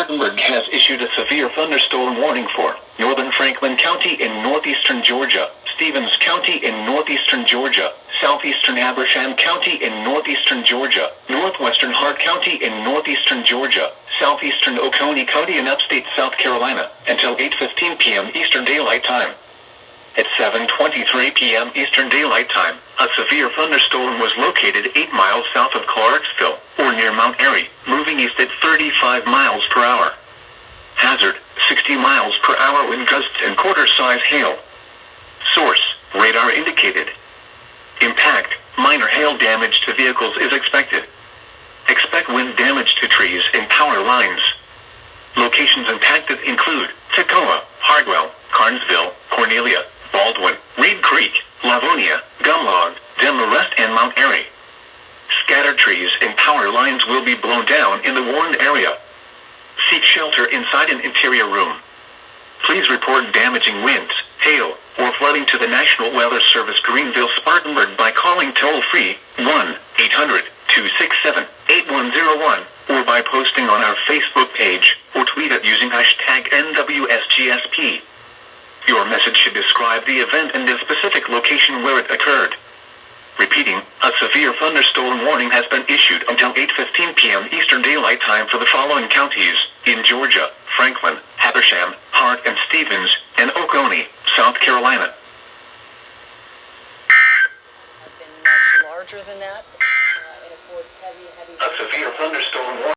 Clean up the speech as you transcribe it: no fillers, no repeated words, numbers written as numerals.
Spartanburg has issued a severe thunderstorm warning for northern Franklin County in northeastern Georgia, Stevens County in northeastern Georgia, southeastern Habersham County in northeastern Georgia, northwestern Hart County in northeastern Georgia, southeastern Oconee County in upstate South Carolina, until 8:15 p.m. Eastern Daylight Time. At 7:23 p.m. Eastern Daylight Time, a severe thunderstorm was located 8 miles south of Clarksville, or near Mount Airy, moving east at 35 miles per hour. Hazard, 60 miles per hour wind gusts and quarter-size hail. Source, radar indicated. Impact, minor hail damage to vehicles is expected. Expect wind damage to trees and power lines. Locations impacted include Toccoa, Hardwell, Carnesville, Cornelia, Baldwin, Reed Creek, Lavonia, Gumlog, Demarest, and Mount Airy. Scattered trees and power lines will be blown down in the warned area. Seek shelter inside an interior room. Please report damaging winds, hail, or flooding to the National Weather Service Greenville-Spartanburg by calling toll-free 1-800-267-8101 or by posting on our Facebook page or tweet it using hashtag NWSGSP. Your message should describe the event and the specific location where it occurred. Repeating, a severe thunderstorm warning has been issued until 8:15 p.m. Eastern Daylight Time for the following counties in Georgia: Franklin, Habersham, Hart and Stevens, and Oconee, South Carolina. Have been much larger than that, and of course heavy. A severe thunderstorm warning.